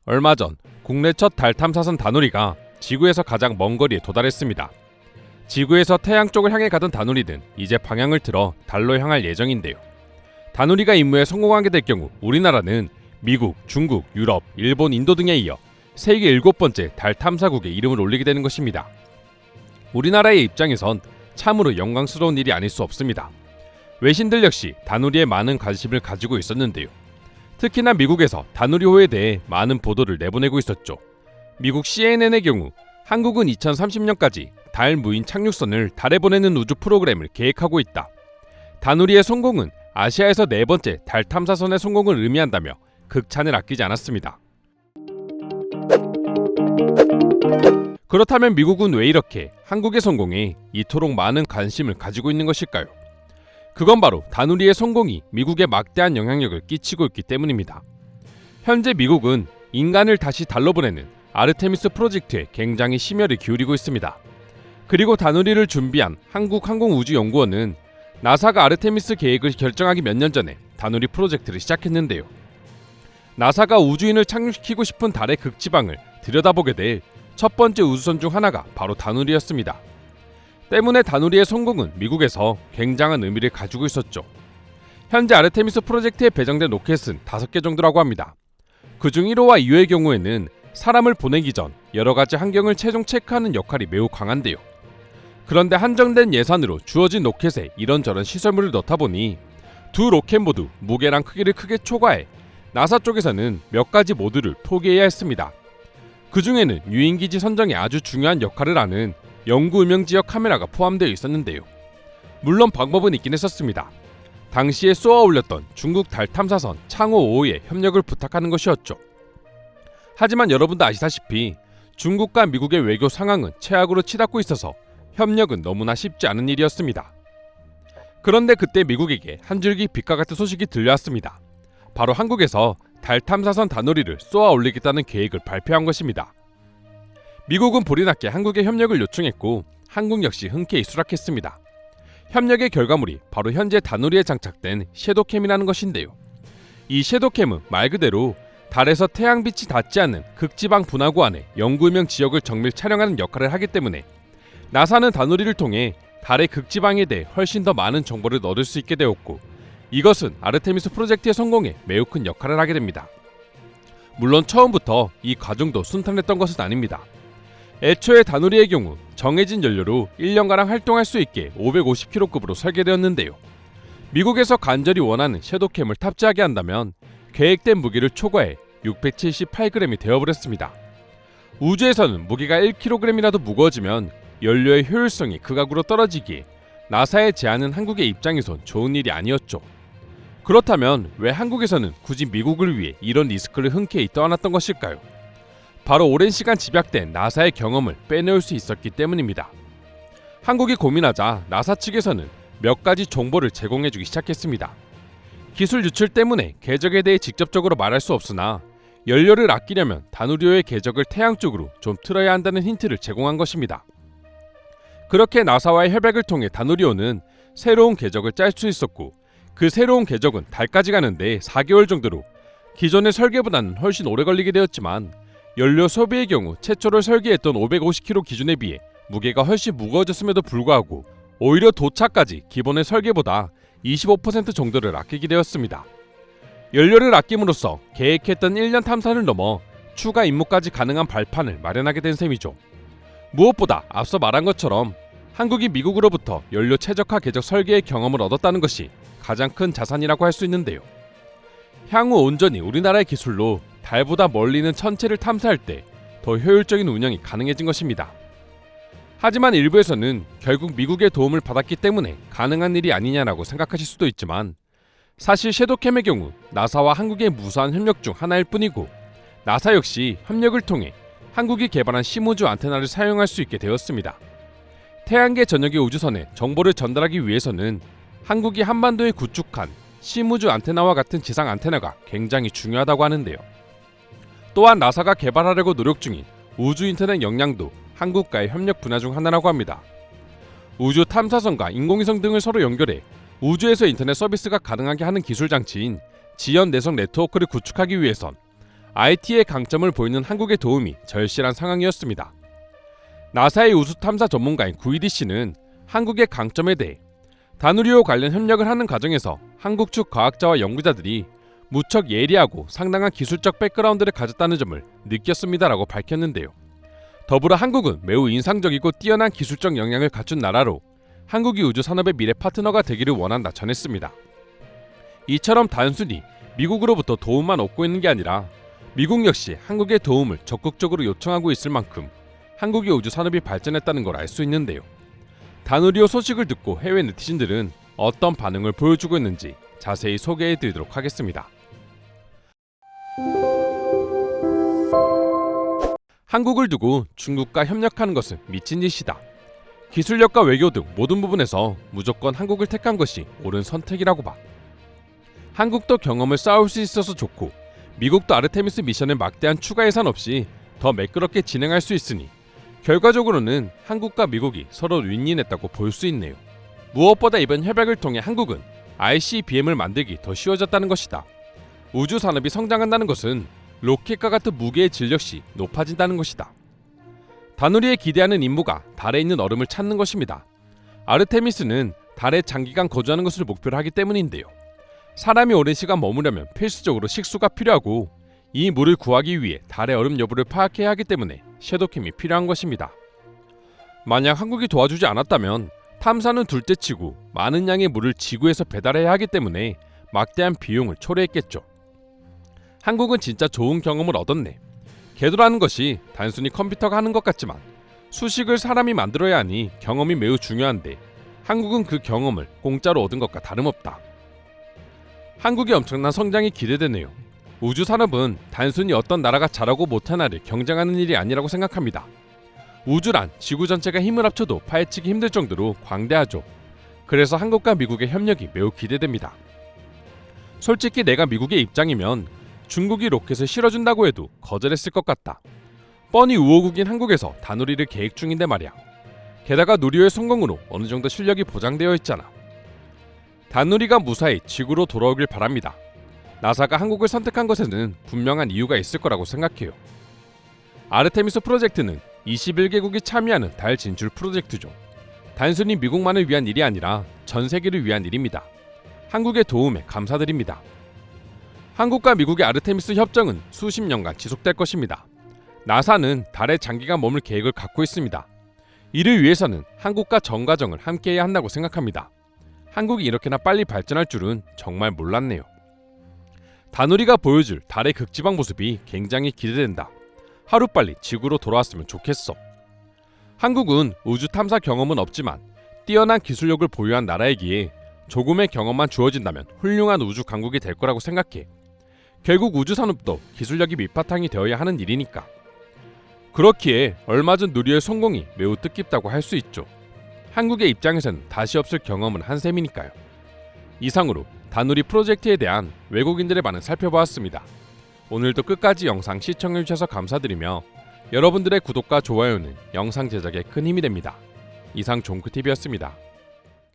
얼마 전 국내 첫 달 탐사선 다누리가 지구에서 가장 먼 거리에 도달했습니다. 지구에서 태양 쪽을 향해 가던 다누리는 이제 방향을 틀어 달로 향할 예정인데요. 다누리가 임무에 성공하게 될 경우 우리나라는 미국, 중국, 유럽, 일본, 인도 등에 이어 세계 7번째 달 탐사국에 이름을 올리게 되는 것입니다. 우리나라의 입장에선 참으로 영광스러운 일이 아닐 수 없습니다. 외신들 역시 다누리에 많은 관심을 가지고 있었는데요. 특히나 미국에서 다누리호에 대해 많은 보도를 내보내고 있었죠. 미국 CNN의 경우 한국은 2030년까지 달 무인 착륙선을 달에 보내는 우주 프로그램을 계획하고 있다. 다누리의 성공은 아시아에서 4번째 달 탐사선의 성공을 의미한다며 극찬을 아끼지 않았습니다. 그렇다면 미국은 왜 이렇게 한국의 성공에 이토록 많은 관심을 가지고 있는 것일까요? 그건 바로 다누리의 성공이 미국에 막대한 영향력을 끼치고 있기 때문입니다. 현재 미국은 인간을 다시 달로 보내는 아르테미스 프로젝트에 굉장히 심혈을 기울이고 있습니다. 그리고 다누리를 준비한 한국항공우주연구원은 나사가 아르테미스 계획을 결정하기 몇 년 전에 다누리 프로젝트를 시작했는데요. 나사가 우주인을 착륙시키고 싶은 달의 극지방을 들여다보게 될 첫 번째 우주선 중 하나가 바로 다누리였습니다. 때문에 다누리의 성공은 미국에서 굉장한 의미를 가지고 있었죠. 현재 아르테미스 프로젝트에 배정된 로켓은 5개 정도라고 합니다. 그중 1호와 2호의 경우에는 사람을 보내기 전 여러가지 환경을 최종 체크하는 역할이 매우 강한데요. 그런데 한정된 예산으로 주어진 로켓에 이런저런 시설물을 넣다 보니 두 로켓 모두 무게랑 크기를 크게 초과해 나사 쪽에서는 몇 가지 모듈을 포기해야 했습니다. 그 중에는 유인기지 선정에 아주 중요한 역할을 하는 영구음영지역 카메라가 포함되어 있었는데요. 물론 방법은 있긴 했었습니다. 당시에 쏘아 올렸던 중국 달 탐사선 창호 5호에 협력을 부탁하는 것이었죠. 하지만 여러분도 아시다시피 중국과 미국의 외교 상황은 최악으로 치닫고 있어서 협력은 너무나 쉽지 않은 일이었습니다. 그런데 그때 미국에게 한 줄기 빛과 같은 소식이 들려왔습니다. 바로 한국에서 달 탐사선 다누리를 쏘아 올리겠다는 계획을 발표한 것입니다. 미국은 불이 났게 한국에 협력을 요청했고 한국 역시 흔쾌히 수락했습니다. 협력의 결과물이 바로 현재 다누리에 장착된 섀도캠이라는 것인데요. 이 섀도캠은 말 그대로 달에서 태양빛이 닿지 않는 극지방 분화구 안에 영구음영 지역을 정밀 촬영하는 역할을 하기 때문에 나사는 다누리를 통해 달의 극지방에 대해 훨씬 더 많은 정보를 얻을 수 있게 되었고 이것은 아르테미스 프로젝트의 성공에 매우 큰 역할을 하게 됩니다. 물론 처음부터 이 과정도 순탄했던 것은 아닙니다. 애초에 다누리의 경우 정해진 연료로 1년가량 활동할 수 있게 550kg급으로 설계되었는데요. 미국에서 간절히 원하는 섀도캠을 탑재하게 한다면 계획된 무게를 초과해 678g이 되어버렸습니다. 우주에서는 무게가 1kg이라도 무거워지면 연료의 효율성이 극악으로 떨어지기에 나사의 제안은 한국의 입장에선 좋은 일이 아니었죠. 그렇다면 왜 한국에서는 굳이 미국을 위해 이런 리스크를 흔쾌히 떠안았던 것일까요? 바로 오랜 시간 집약된 나사의 경험을 빼놓을 수 있었기 때문입니다. 한국이 고민하자 나사 측에서는 몇 가지 정보를 제공해주기 시작했습니다. 기술 유출 때문에 궤적에 대해 직접적으로 말할 수 없으나 연료를 아끼려면 다누리호의 궤적을 태양 쪽으로 좀 틀어야 한다는 힌트를 제공한 것입니다. 그렇게 나사와의 협약을 통해 다누리호는 새로운 궤적을 짤 수 있었고 그 새로운 궤적은 달까지 가는데 4개월 정도로 기존의 설계보다는 훨씬 오래 걸리게 되었지만 연료 소비의 경우 최초로 설계했던 550kg 기준에 비해 무게가 훨씬 무거워졌음에도 불구하고 오히려 도착까지 기본의 설계보다 25% 정도를 아끼게 되었습니다. 연료를 아낌으로써 계획했던 1년 탐사를 넘어 추가 임무까지 가능한 발판을 마련하게 된 셈이죠. 무엇보다 앞서 말한 것처럼 한국이 미국으로부터 연료 최적화 궤적 설계의 경험을 얻었다는 것이 가장 큰 자산이라고 할 수 있는데요. 향후 온전히 우리나라의 기술로 달보다 멀리 있는 천체를 탐사할 때 더 효율적인 운영이 가능해진 것입니다. 하지만 일부에서는 결국 미국의 도움을 받았기 때문에 가능한 일이 아니냐라고 생각하실 수도 있지만 사실 섀도캠의 경우 나사와 한국의 무사한 협력 중 하나일 뿐이고 나사 역시 협력을 통해 한국이 개발한 심우주 안테나를 사용할 수 있게 되었습니다. 태양계 전역의 우주선에 정보를 전달하기 위해서는 한국이 한반도에 구축한 심우주 안테나와 같은 지상 안테나가 굉장히 중요하다고 하는데요. 또한 나사가 개발하려고 노력 중인 우주 인터넷 역량도 한국과의 협력 분야 중 하나라고 합니다. 우주 탐사선과 인공위성 등을 서로 연결해 우주에서 인터넷 서비스가 가능하게 하는 기술 장치인 지연 내성 네트워크를 구축하기 위해선 IT의 강점을 보이는 한국의 도움이 절실한 상황이었습니다. 나사의 우주 탐사 전문가인 구이디 씨는 한국의 강점에 대해 다누리호 관련 협력을 하는 과정에서 한국 측 과학자와 연구자들이 무척 예리하고 상당한 기술적 백그라운드를 가졌다는 점을 느꼈습니다라고 밝혔는데요. 더불어 한국은 매우 인상적이고 뛰어난 기술적 역량을 갖춘 나라로 한국이 우주 산업의 미래 파트너가 되기를 원한다 전했습니다. 이처럼 단순히 미국으로부터 도움만 얻고 있는 게 아니라 미국 역시 한국의 도움을 적극적으로 요청하고 있을 만큼 한국의 우주 산업이 발전했다는 걸 알 수 있는데요. 다누리호 소식을 듣고 해외 네티즌들은 어떤 반응을 보여주고 있는지 자세히 소개해드리도록 하겠습니다. 한국을 두고 중국과 협력하는 것은 미친 짓이다. 기술력과 외교 등 모든 부분에서 무조건 한국을 택한 것이 옳은 선택이라고 봐. 한국도 경험을 쌓을 수 있어서 좋고 미국도 아르테미스 미션을 막대한 추가 예산 없이 더 매끄럽게 진행할 수 있으니 결과적으로는 한국과 미국이 서로 윈윈했다고 볼 수 있네요. 무엇보다 이번 협약을 통해 한국은 ICBM을 만들기 더 쉬워졌다는 것이다. 우주 산업이 성장한다는 것은 로켓과 같은 무기의 질 역시 높아진다는 것이다. 다누리에 기대하는 임무가 달에 있는 얼음을 찾는 것입니다. 아르테미스는 달에 장기간 거주하는 것을 목표로 하기 때문인데요. 사람이 오랜 시간 머무려면 필수적으로 식수가 필요하고 이 물을 구하기 위해 달의 얼음 여부를 파악해야 하기 때문에 섀도우캠이 필요한 것입니다. 만약 한국이 도와주지 않았다면 탐사는 둘째치고 많은 양의 물을 지구에서 배달해야 하기 때문에 막대한 비용을 초래했겠죠. 한국은 진짜 좋은 경험을 얻었네. 궤도라는 것이 단순히 컴퓨터가 하는 것 같지만 수식을 사람이 만들어야 하니 경험이 매우 중요한데 한국은 그 경험을 공짜로 얻은 것과 다름없다. 한국의 엄청난 성장이 기대되네요. 우주 산업은 단순히 어떤 나라가 잘하고 못하나를 경쟁하는 일이 아니라고 생각합니다. 우주란 지구 전체가 힘을 합쳐도 파헤치기 힘들 정도로 광대하죠. 그래서 한국과 미국의 협력이 매우 기대됩니다. 솔직히 내가 미국의 입장이면 중국이 로켓을 실어준다고 해도 거절했을 것 같다. 뻔히 우호국인 한국에서 다누리를 계획 중인데 말이야. 게다가 누리호의 성공으로 어느 정도 실력이 보장되어 있잖아. 다누리가 무사히 지구로 돌아오길 바랍니다. 나사가 한국을 선택한 것에는 분명한 이유가 있을 거라고 생각해요. 아르테미스 프로젝트는 21개국이 참여하는 달 진출 프로젝트죠. 단순히 미국만을 위한 일이 아니라 전 세계를 위한 일입니다. 한국의 도움에 감사드립니다. 한국과 미국의 아르테미스 협정은 수십 년간 지속될 것입니다. 나사는 달에 장기간 머물 계획을 갖고 있습니다. 이를 위해서는 한국과 전 과정을 함께해야 한다고 생각합니다. 한국이 이렇게나 빨리 발전할 줄은 정말 몰랐네요. 다누리가 보여줄 달의 극지방 모습이 굉장히 기대된다. 하루빨리 지구로 돌아왔으면 좋겠어. 한국은 우주 탐사 경험은 없지만 뛰어난 기술력을 보유한 나라이기에 조금의 경험만 주어진다면 훌륭한 우주 강국이 될 거라고 생각해. 결국 우주 산업도 기술력이 밑바탕이 되어야 하는 일이니까. 그렇기에 얼마 전 누리호의 성공이 매우 뜻깊다고 할 수 있죠. 한국의 입장에서는 다시 없을 경험은 한 셈이니까요. 이상으로 다누리 프로젝트에 대한 외국인들의 반응 살펴보았습니다. 오늘도 끝까지 영상 시청해주셔서 감사드리며 여러분들의 구독과 좋아요는 영상 제작에 큰 힘이 됩니다. 이상 종크TV였습니다.